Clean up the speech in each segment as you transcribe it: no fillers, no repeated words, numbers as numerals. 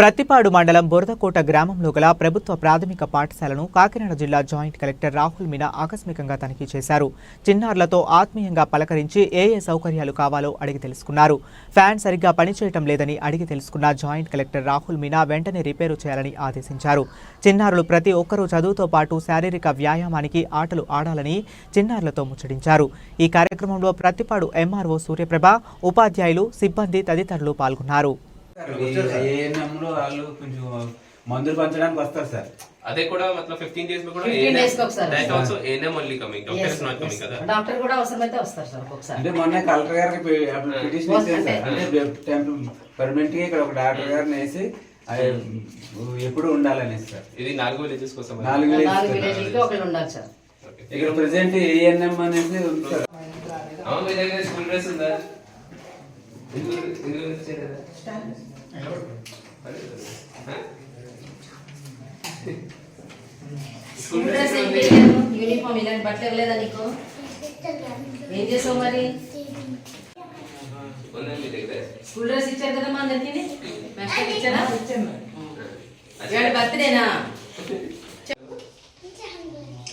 ప్రతిపాడు మండలం బురదకోట గ్రామంలో గల ప్రభుత్వ ప్రాథమిక పాఠశాలను కాకినాడ జిల్లా జాయింట్ కలెక్టర్ రాహుల్ మీనా ఆకస్మికంగా తనిఖీ చేశారు. చిన్నారులతో ఆత్మీయంగా పలకరించి ఏ సౌకర్యాలు కావాలో అడిగి తెలుసుకున్నారు. ఫ్యాన్ సరిగ్గా పనిచేయటం లేదని అడిగి తెలుసుకున్న జాయింట్ కలెక్టర్ రాహుల్ మీనా వెంటనే రిపేరు చేయాలని ఆదేశించారు. చిన్నారులు ప్రతి ఒక్కరూ చదువుతో పాటు శారీరక వ్యాయామానికి ఆటలు ఆడాలని చిన్నారులతో ముచ్చటించారు. ఈ కార్యక్రమంలో ప్రతిపాడు ఎంఆర్ఓ సూర్యప్రభ, ఉపాధ్యాయులు, సిబ్బంది తదితరులు పాల్గొన్నారు. మందులు పంచడానికి వస్తారు సార్. అదే కూడా मतलब 15 days में కూడా that also ANM only coming, doctor is not coming కదా. డాక్టర్ కూడా అవసరమైతే వస్తారు సార్ ఒక్కొక్కసారి. అంటే మొన్న కలెక్టర్ గారికి పిటిషన్ ఇచ్చారు సార్. అంటే పర్మనెంట్ గా ఇక్కడ ఒక డాక్టర్ గారిని వేసి ఎప్పుడు ఉండాలని సార్. ఇది 4 విలేజెస్ కోసం 4 విలేజెస్ కి ఒకళ్ళు ఉండాలి సార్. ఇక్కడ ప్రెజెంట్ ANM అనేది ఉంది సార్. అవును, మీ దగ్గర స్కూల్ డ్రెస్ ఉందా? స్కూల్ డ్రెస్ యూనిఫామ్ ఇలాంటి బట్టలు ఇవ్వలేదా నీకు? ఏం చేసావు మరి? స్కూల్ డ్రెస్ ఇచ్చారు కదా మా అందరికి. ఇచ్చారా? ఇవాళ బర్త్డేనా?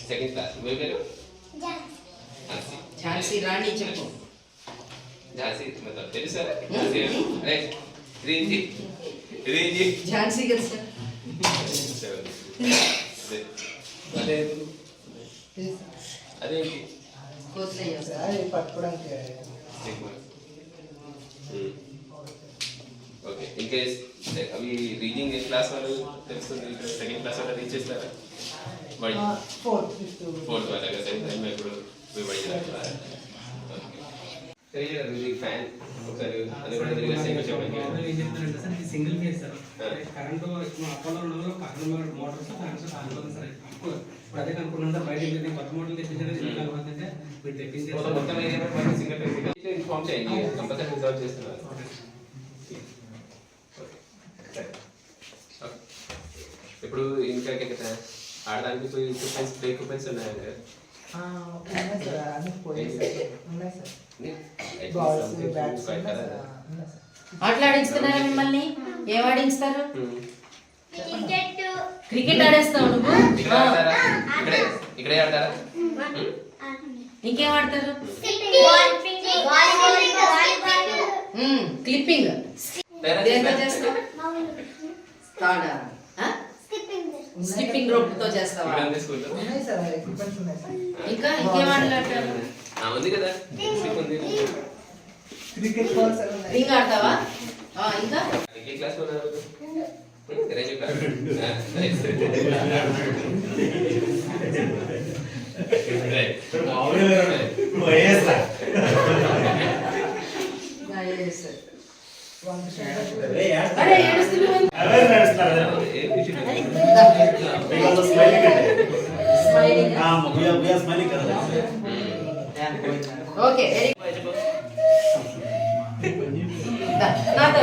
Second class. మీ పేరు? ఝాన్సీ రాణి చెప్పు. ఝాన్సీ मतलब తెలుసా? రేంజి ఝాన్సీ కదా సార్. అదేంటి ఓకే. ఇన్ కేస్ అవి రీడింగ్ ఏ క్లాస్ వాళ్ళు తెలుస్తుంది, ఇక్కడ సెకండ్ క్లాస్ వాళ్ళు రీచ్ చేస్తారా? ఫోర్త్ వాళ్ళ సెకండ్ టైం ఇప్పుడు ఫ్యాన్ ఒకసారి అది కూడా తిరిగి single phase sir. Current Apollo పక్కన మోటార్స్ ఫ్యాన్స్ సార్. ఇప్పుడు అదే అనుకున్నాం సార్. బయట కొత్త మోడల్ తెప్పించాలంటే మీరు తెప్పించారు మొత్తం ఏరియా సింగిల్ ఫేజ్ ఇన్ఫార్మ్ చేయండి. కంపల్సరీ రిజర్వ్ చేస్తున్నారు. ఇప్పుడు ఇంకా ఆడడానికి ఎక్విప్మెంట్స్ ప్లే ఎక్విప్మెంట్స్ ఉన్నాయండి. ఆటలాడించుతున్నారా మిమ్మల్ని? ఏం ఆడించుతారు? క్రికెట్ ఆడేస్తావు నువ్వు? ఇక్కడే ఆడతారా? ఇంకేం ఆడతారు? క్లిప్పింగ్ చేస్తావు? స్కిప్పింగ్ రోప్ తో చేస్తావా? ఇంకా ఇంకేం ఆటలాడతారు? ఉంది కదా, రింగ్ ఆడతావా? ఇంకా ఏ క్లాస్ లో ఉన్నారు? ఓకే, నాతో